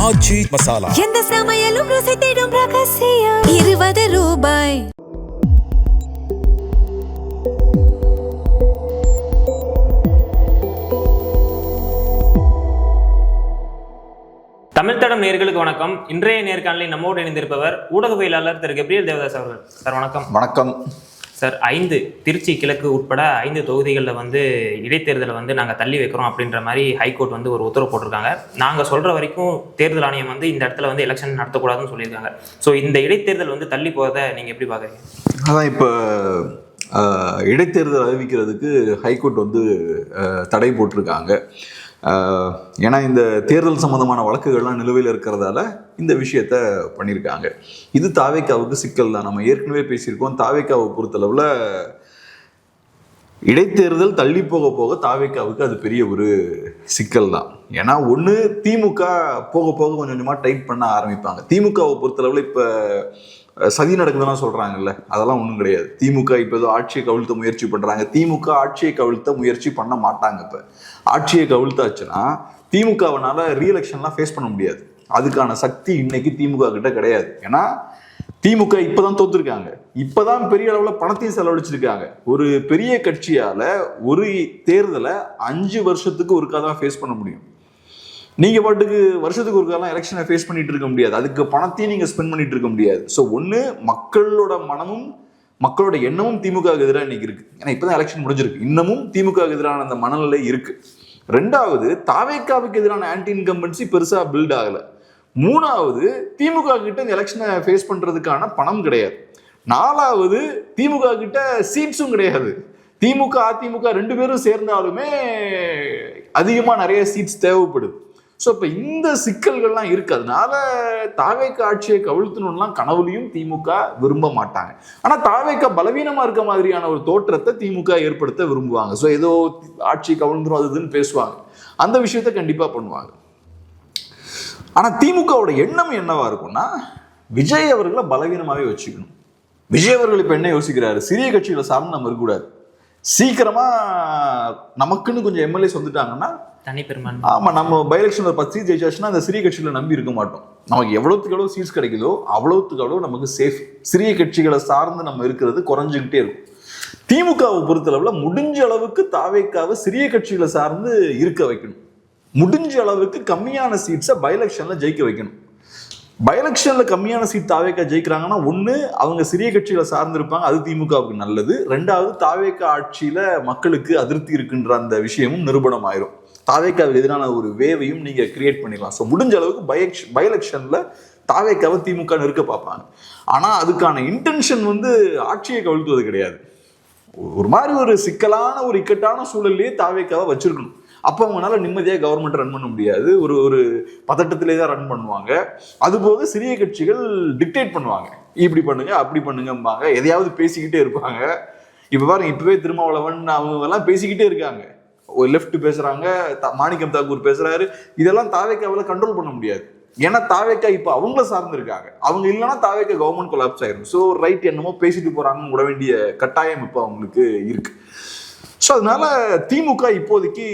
ஆச்சி மசாலா. எந்த சமையலும் ருசி தேடும் ரகசியம். 20 ரூபாய். தமிழ் தடம் நேயர்களுக்கு வணக்கம். இன்றைய நேர்காணலில் நம்மோடு இணைந்திருப்பவர் ஊடகவியலாளர் திரு கெப்ரியல் தேவதாஸ் அவர்கள். சார் வணக்கம். வணக்கம் சார். திருச்சி கிழக்கு உட்பட 5 தொகுதிகளில் இடைத்தேர்தலை நாங்கள் தள்ளி வைக்கிறோம் அப்படின்ற மாதிரி ஹைகோர்ட் ஒரு உத்தரவு போட்டிருக்காங்க. நாங்கள் சொல்கிற வரைக்கும் தேர்தல் ஆணையம் இந்த இடத்துல எலெக்ஷன் நடத்தக்கூடாதுன்னு சொல்லியிருக்காங்க. ஸோ இந்த இடைத்தேர்தல் தள்ளி போகிறத நீங்கள் எப்படி பார்க்குறீங்க? அதான் இப்போ இடைத்தேர்தல் அறிவிக்கிறதுக்கு ஹைகோர்ட் தடை போட்டிருக்காங்க. ஏன்னா இந்த தேர்தல் சம்பந்தமான வழக்குகள்லாம் நிலுவையில் இருக்கிறதால இந்த விஷயத்த பண்ணியிருக்காங்க. இது தாவேக்காவுக்கு சிக்கல் தான். நம்ம ஏற்கனவே பேசியிருக்கோம். தாவேக்காவை பொறுத்தளவில் இடைத்தேர்தல் தள்ளி போக போக தாவேக்காவுக்கு அது பெரிய ஒரு சிக்கல் தான். ஏன்னா ஒன்று திமுக போக போக கொஞ்சம் கொஞ்சமாக டைட் பண்ண ஆரம்பிப்பாங்க. திமுகவை பொறுத்தளவில் இப்போ சதி நடக்குதுன்னா சொல்கிறாங்கல்ல, அதெல்லாம் ஒன்றும் கிடையாது. திமுக இப்போ ஏதோ ஆட்சியை கவிழ்த்த முயற்சி பண்ணுறாங்க. திமுக ஆட்சியை கவிழ்த்த முயற்சி பண்ண மாட்டாங்க. இப்போ ஆட்சியை கவிழ்த்தாச்சுன்னா திமுகவனால ரீஎலெக்ஷன்லாம் ஃபேஸ் பண்ண முடியாது. அதுக்கான சக்தி இன்னைக்கு திமுக கிட்ட கிடையாது. ஏன்னா திமுக இப்போதான் தோத்துருக்காங்க. இப்போதான் பெரிய அளவில் பணத்தையும் செலவழிச்சிருக்காங்க. ஒரு பெரிய கட்சியால் ஒரு தேர்தலை 5 வருஷத்துக்கு ஒருக்கா தான் ஃபேஸ் பண்ண முடியும். நீங்க பாட்டுக்கு வருஷத்துக்கு ஒருக்கெல்லாம் எலெக்ஷனை ஃபேஸ் பண்ணிட்டு இருக்க முடியாது. அதுக்கு பணத்தையும் நீங்க ஸ்பெண்ட் பண்ணிட்டு இருக்க முடியாது. ஸோ ஒன்று, மக்களோட மனமும் மக்களோட எண்ணமும் திமுக எதிராக இன்னைக்கு இருக்கு. ஏன்னா இப்பதான் எலெக்ஷன் முடிஞ்சிருக்கு. இன்னமும் திமுக எதிரான அந்த மனநிலை இருக்கு. 2வது, தாவேக்காவுக்கு எதிரான ஆன்டி இன்கம்பன்சி பெருசா பில்ட் ஆகல. 3வது, திமுக கிட்ட இந்த எலெக்ஷனை ஃபேஸ் பண்றதுக்கான பணம் கிடையாது. 4வது, திமுக கிட்ட சீட்ஸும் கிடையாது. திமுக அதிமுக 2 பேரும் சேர்ந்தாலுமே அதிகமா நிறைய சீட்ஸ் தேவைப்படுது. ஸோ இப்போ இந்த சிக்கல்கள்லாம் இருக்கு. அதனால தாவேக்கா ஆட்சியை கவிழ்த்தணும்லாம் கனவுலையும் திமுக விரும்ப மாட்டாங்க. ஆனால் தாவேக்கா பலவீனமா இருக்க மாதிரியான ஒரு தோற்றத்தை திமுக ஏற்படுத்த விரும்புவாங்க. ஸோ ஏதோ ஆட்சி கவிழ்ந்துரும் அதுன்னு பேசுவாங்க. அந்த விஷயத்த கண்டிப்பா பண்ணுவாங்க. ஆனால் திமுகவோட எண்ணம் என்னவா இருக்கும்னா, விஜய் அவர்களை பலவீனமாவே வச்சுக்கணும். விஜய் அவர்கள் இப்போ என்ன யோசிக்கிறாரு? சிறிய கட்சிகளை சார்ந்து நம்ம இருக்கக்கூடாது. சீக்கிரமா நமக்குன்னு கொஞ்சம் எம்எல்ஏஸ் வந்துட்டாங்கன்னா ஆமா, நம்ம பை எலெக்ஷன்ல 10 சீட் ஜெயிச்சாச்சுன்னா அந்த சிறிய கட்சிகளை நம்பி இருக்க மாட்டோம். நமக்கு எவ்வளவுக்கு எவ்வளவு சீட்ஸ் கிடைக்குதோ அவ்வளவுக்கு எவ்வளவு நமக்கு சேஃப். சிறிய கட்சிகளை சார்ந்து நம்ம இருக்கிறது குறைஞ்சுக்கிட்டே இருக்கும். திமுகவை பொறுத்தளவுல முடிஞ்ச அளவுக்கு தாவேக்காவை சிறிய கட்சிகளை சார்ந்து இருக்க வைக்கணும். முடிஞ்ச அளவுக்கு கம்மியான சீட்ஸை பை எலெக்ஷன்ல ஜெயிக்க வைக்கணும். பை எலெக்ஷன்ல கம்மியான சீட் தாவேக்கா ஜெயிக்கிறாங்கன்னா, ஒன்று, அவங்க சிறிய கட்சிகளை சார்ந்து இருப்பாங்க, அது திமுகவுக்கு நல்லது. 2வது, தாவேக்கா ஆட்சியில மக்களுக்கு அதிருப்தி இருக்குன்ற அந்த விஷயமும் நிரூபணம் ஆயிரும். தாவேக்காவுக்கு எதிரான ஒரு வேவையும் நீங்க கிரியேட் பண்ணிடலாம். ஸோ முடிஞ்ச அளவுக்கு பை எலெக்ஷன்ல தாவேக்காவை திமுக நிற்க பார்ப்பாங்க. ஆனா அதுக்கான இன்டென்ஷன் ஆட்சியை கவிழ்த்துவது கிடையாது. ஒரு மாதிரி ஒரு சிக்கலான ஒரு இக்கட்டான சூழல்லையே தாவேக்காவை வச்சிருக்கணும். அப்போ அவங்களால நிம்மதியாக கவர்மெண்ட் ரன் பண்ண முடியாது. ஒரு பதட்டத்திலே தான் ரன் பண்ணுவாங்க. அதுபோக சிறிய கட்சிகள் டிக்டேட் பண்ணுவாங்க. இப்படி பண்ணுங்க அப்படி பண்ணுங்கம்பாங்க. எதையாவது பேசிக்கிட்டே இருப்பாங்க. இப்போ பாருங்க, இப்பவே திருமாவளவன் அவங்க எல்லாம் பேசிக்கிட்டே இருக்காங்க. ஒரு லெஃப்ட் பேசுறாங்க, மாணிக்கம் தாக்கூர் பேசுறாரு. இதெல்லாம் தாவேக்காவில் கண்ட்ரோல் பண்ண முடியாது. ஏன்னா தாவேக்கா இப்போ அவங்கள சார்ந்து இருக்காங்க. அவங்க இல்லைன்னா தாவேக்கா கவர்மெண்ட் கொலாப்ஸ் ஆயிரும். ஸோ ரைட், என்னமோ பேசிட்டு போறாங்கன்னு விட வேண்டிய கட்டாயம் இப்போ அவங்களுக்கு இருக்கு. ஸோ அதனால திமுக இப்போதைக்கு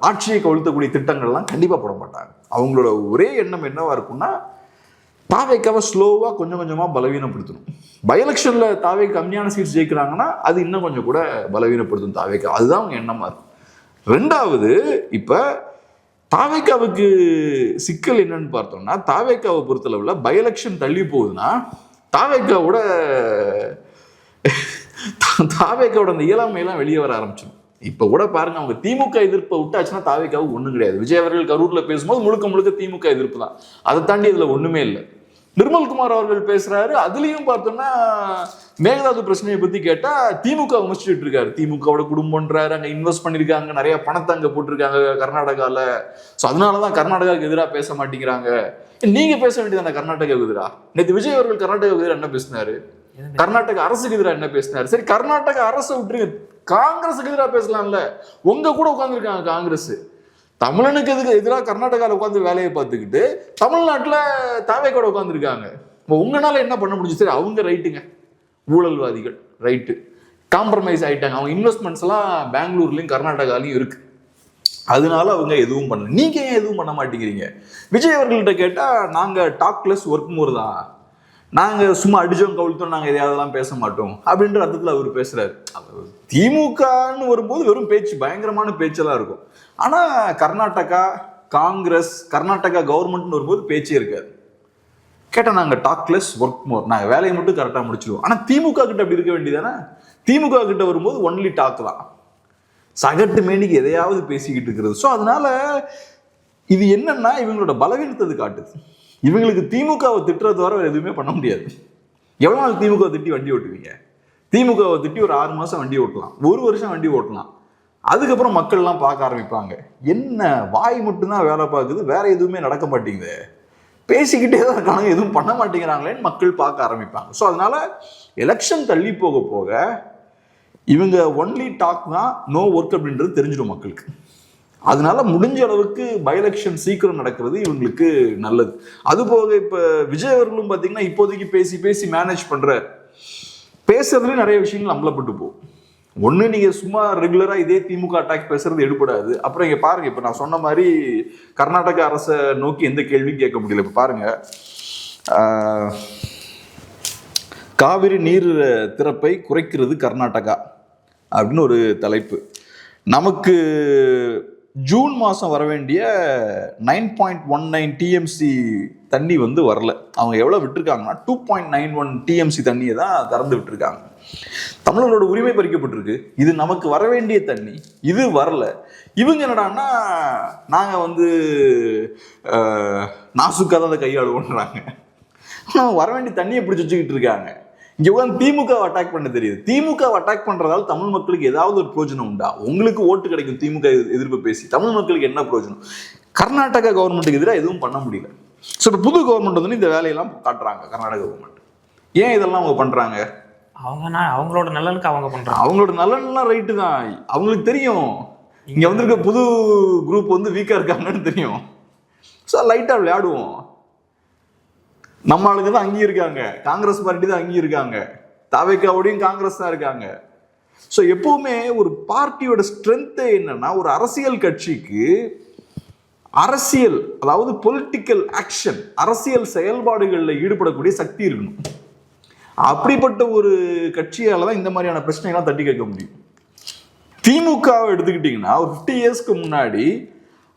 ஆட்சியை கவிழ்த்தக்கூடிய திட்டங்கள்லாம் கண்டிப்பா போட மாட்டாங்க. அவங்களோட ஒரே எண்ணம் என்னவா இருக்கும்னா, தாவேக்காவை ஸ்லோவா கொஞ்சம் கொஞ்சமா பலவீனப்படுத்தணும். பை எலெக்ஷன்ல தாவேக்கா கம்மியான சீட்ஸ் ஜெயிக்கிறாங்கன்னா அது இன்னும் கொஞ்சம் கூட பலவீனப்படுத்தும் தாவேக்கா. அதுதான் அவங்க எண்ணமா இருக்கும். 2வது, இப்ப தாவேக்காவுக்கு சிக்கல் என்னன்னு பார்த்தோம்னா, தாவேக்காவை பொறுத்தளவுல பை எலெக்ஷன் தள்ளி போகுதுன்னா தாவேக்காவோட அந்த இயலாமையெல்லாம் வெளியே வர ஆரம்பிச்சிடும். இப்ப கூட பாருங்க, அவங்க திமுக எதிர்ப்பை விட்டாச்சுன்னா தாவேக்காவுக்கு ஒண்ணும் கிடையாது. விஜய் அவர்கள் கரூர்ல பேசும்போது முழுக்க முழுக்க திமுக எதிர்ப்பு தான். அதை தாண்டி இதுல ஒண்ணுமே இல்லை. நிர்மல்குமார் அவர்கள் பேசுறாரு, அதுலயும் பார்த்தோம்னா மேகதாது பிரச்சனையை பத்தி கேட்டா திமுக விமர்சிச்சுட்டு இருக்காரு. திமுகவோட குடும்பம்ன்றாரு, அங்க இன்வெஸ்ட் பண்ணிருக்காங்க, நிறைய பணத்தை அங்க போட்டிருக்காங்க கர்நாடகால. சோ அதனாலதான் கர்நாடகாவுக்கு எதிராக பேச மாட்டேங்கிறாங்க. நீங்க பேச வேண்டியது கர்நாடகாவுக்கு எதிராக. நேற்று விஜய் அவர்கள் கர்நாடகாவுக்கு எதிராக என்ன பேசினாரு? கர்நாடக அரசுக்கு எதிராக என்ன பேசினாரு? சரி, கர்நாடக அரசை விட்டுருங்க, காங்கிரஸுக்கு எதிராக பேசலாம்ல. உங்க கூட உட்காந்துருக்காங்க காங்கிரஸ். தமிழனுக்கு எதிராக கர்நாடகாவில் உட்காந்து வேலையை பார்த்துக்கிட்டு தமிழ்நாட்டில் தாவேக்கோட உட்காந்துருக்காங்க. உங்களால என்ன பண்ண முடிஞ்சு? சரி, அவங்க ரைட்டுங்க, ஊழல்வாதிகள் ரைட்டு, காம்ப்ரமைஸ் ஆயிட்டாங்க. அவங்க இன்வெஸ்ட்மெண்ட்ஸ் எல்லாம் பெங்களூர்லயும் கர்நாடகாலையும் இருக்கு. அதனால அவங்க எதுவும் பண்ணல. நீங்க ஏன் எதுவும் பண்ண மாட்டேங்கிறீங்க? விஜய் அவர்கள்ட்ட கேட்டா நாங்க டாக்லெஸ் ஒர்க் மோர் தான், நாங்க சும்மா அடிச்சோம் கவிழ்த்தோம், நாங்க எதையாவதெல்லாம் பேச மாட்டோம் அப்படின்ற அர்த்தத்துல அவர் பேசுறாரு. திமுகன்னு வரும்போது வெறும் பேச்சு, பயங்கரமான பேச்செல்லாம் இருக்கும். ஆனா கர்நாடகா காங்கிரஸ், கர்நாடகா கவர்மெண்ட்னு வரும்போது பேச்சே இருக்காது. கேட்டா நாங்க டாக்லெஸ் ஒர்க் மோர், நாங்க வேலையை மட்டும் கரெக்டா முடிச்சிடுவோம். ஆனா திமுக கிட்ட அப்படி இருக்க வேண்டியதானே? திமுக கிட்ட வரும்போது ஒன்லி டாக் தான், சகட்டு மேனிக்கு எதையாவது பேசிக்கிட்டு இருக்கிறது. ஸோ அதனால இது என்னன்னா இவங்களோட பலவீனத்தை காட்டுது. இவங்களுக்கு திமுகவை திட்டுறது வர எதுவுமே பண்ண முடியாது. எவ்வளவு நாள் திமுக திட்டி வண்டி ஓட்டுவீங்க? திமுகவை திட்டி ஒரு 6 மாசம் வண்டி ஓட்டலாம், 1 வருஷம் வண்டி ஓட்டலாம். அதுக்கப்புறம் மக்கள் எல்லாம் பார்க்க ஆரம்பிப்பாங்க, என்ன வாய் மட்டும்தான் வேலை பார்க்குது, வேற எதுவுமே நடக்க மாட்டேங்குது, பேசிக்கிட்டே தான் இருக்காங்க, எதுவும் பண்ண மாட்டேங்கிறாங்களேன்னு மக்கள் பார்க்க ஆரம்பிப்பாங்க. ஸோ அதனால எலெக்ஷன் தள்ளி போக போக இவங்க ஒன்லி டாக் தான், நோ ஒர்க் அப்படின்றது தெரிஞ்சிடும் மக்களுக்கு. அதனால முடிஞ்ச அளவுக்கு பை எலெக்ஷன் சீக்கிரம் நடக்கிறது இவங்களுக்கு நல்லது. அது போக இப்ப விஜய் அவர்களும் பாத்தீங்கன்னா இப்போதைக்கு பேசி பேசி மேனேஜ் பண்ற, பேசுறதுல நிறைய விஷயங்கள் அம்பலப்பட்டு போகும். ஒண்ணு நீங்க சும்மா ரெகுலரா இதே திமுக அட்டாக் பேசுறது எடுபடாது. அப்புறம் இங்க பாருங்க, இப்ப நான் சொன்ன மாதிரி கர்நாடக அரசை நோக்கி எந்த கேள்வியும் கேட்க முடியல. இப்ப பாருங்க, காவிரி நீர் திறப்பை குறைக்கிறது கர்நாடகா அப்படின்னு ஒரு தலைப்பு. நமக்கு ஜூன் மாதம் வர வேண்டிய 9.19 டிஎம்சி தண்ணி வந்து வரல. அவங்க எவ்வளோ விட்டுருக்காங்கன்னா 2.91 டிஎம்சி தண்ணியை தான் திறந்து விட்டுருக்காங்க. தமிழர்களோட உரிமை பறிக்கப்பட்டிருக்கு. இது நமக்கு வர வேண்டிய தண்ணி, இது வரல. இவங்க என்னடான்னா நாங்கள் வந்து நாசுக்காக தான் அதை கையாளுவோன்றாங்க. வர வேண்டிய தண்ணியை பிடிச்சி வச்சுக்கிட்டு இருக்காங்க. இங்க உட்காந்து திமுக அட்டாக் பண்ண தெரியுது. திமுக அட்டாக் பண்றதால தமிழ் மக்களுக்கு ஏதாவது ஒரு பிரயோஜனம் உண்டா? உங்களுக்கு ஓட்டு கிடைக்கும் திமுக எதிர்ப்பு பேசி, தமிழ் மக்களுக்கு என்ன பிரயோஜனம்? கர்நாடகா கவர்மெண்ட்டுக்கு எதிராக எதுவும் பண்ண முடியல. ஸோ இப்போ புது கவர்மெண்ட் வந்து இந்த வேலையெல்லாம் காட்டுறாங்க. கர்நாடக கவர்மெண்ட் ஏன் இதெல்லாம் அவங்க பண்றாங்க? அவங்களோட நலனுக்கு அவங்க பண்றாங்க. அவங்களோட நலன்லாம் ரைட்டு தான். அவங்களுக்கு தெரியும் இங்க வந்திருக்க புது குரூப் வந்து வீக்கா இருக்காங்கன்னு தெரியும். ஸோ லைட்டா விளையாடுவோம். நம்ம ஆளுங்க தான் அங்கேயும் இருக்காங்க, காங்கிரஸ் பார்ட்டி தான் அங்கேயும் இருக்காங்க, தாவேக்காவோடையும் காங்கிரஸ் தான் இருக்காங்க. ஸோ எப்பவுமே ஒரு பார்ட்டியோட ஸ்ட்ரென்த் என்னன்னா, ஒரு அரசியல் கட்சிக்கு அரசியல், அதாவது பொலிட்டிக்கல் ஆக்ஷன், அரசியல் செயல்பாடுகளில் ஈடுபடக்கூடிய சக்தி இருக்கணும். அப்படிப்பட்ட ஒரு கட்சியால தான் இந்த மாதிரியான பிரச்சனைகள்லாம் தட்டி கேட்க முடியும். திமுகவை எடுத்துக்கிட்டீங்கன்னா ஒரு 50 இயர்ஸ்க்கு முன்னாடி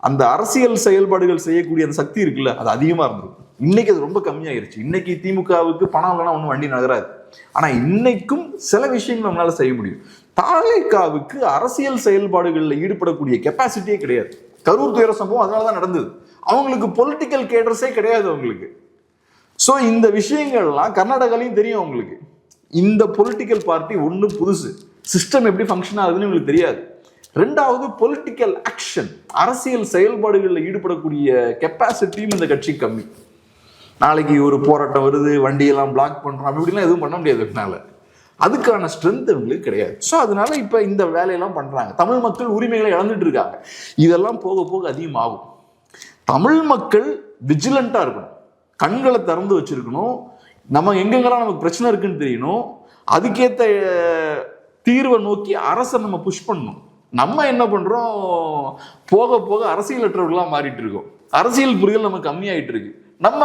அந்த அரசியல் செயல்பாடுகள் செய்யக்கூடிய அந்த சக்தி இருக்குல்ல, அது அதிகமா இருந்திருக்கும். இன்னைக்கு அது ரொம்ப கம்மியாயிருச்சு. இன்னைக்கு திமுகவுக்கு பணம் இல்லைன்னா ஒன்றும் வண்டி நகராது. ஆனா இன்னைக்கும் சில விஷயங்கள் நம்மளால செய்ய முடியும். தாவேக்காவுக்கு அரசியல் செயல்பாடுகளில் ஈடுபடக்கூடிய கெப்பாசிட்டியே கிடையாது. கரூர் துயர சம்பவம் அதனாலதான் நடந்தது. அவங்களுக்கு பொலிட்டிக்கல் கேடர்ஸே கிடையாது அவங்களுக்கு. ஸோ இந்த விஷயங்கள்லாம் கர்நாடகாலையும் தெரியும் அவங்களுக்கு. இந்த பொலிட்டிக்கல் பார்ட்டி ஒன்று புதுசு, சிஸ்டம் எப்படி ஃபங்க்ஷன் ஆகுதுன்னு உங்களுக்கு தெரியாது. ரெண்டாவது பொலிட்டிக்கல் ஆக்ஷன், அரசியல் செயல்பாடுகளில் ஈடுபடக்கூடிய கெப்பாசிட்டியும் இந்த கட்சி கம்மி. நாளைக்கு ஒரு போராட்டம் வருது, வண்டியெல்லாம் பிளாக் பண்றோம், அப்படி இப்படிலாம் எதுவும் பண்ண முடியாது. அதனால அதுக்கான ஸ்ட்ரென்த் அவங்களுக்கு கிடையாது. ஸோ அதனால இப்ப இந்த வேலையெல்லாம் பண்றாங்க. தமிழ் மக்கள் உரிமைகளை இழந்துட்டு இருக்காங்க. இதெல்லாம் போக போக அதிகமாகும். தமிழ் மக்கள் விஜிலண்டா இருக்கணும், கண்களை திறந்து வச்சிருக்கணும். நம்ம எங்கெங்கெல்லாம் நமக்கு பிரச்சனை இருக்குன்னு தெரியணும். அதுக்கேற்ற தீர்வை நோக்கி அரசை நம்ம புஷ் பண்ணணும். நம்ம என்ன பண்றோம், போக போக அரசியலற்றவர்களா மாறிட்டு இருக்கோம். அரசியல் புரிதல் நமக்கு கம்மியாயிட்டு இருக்கு. நம்ம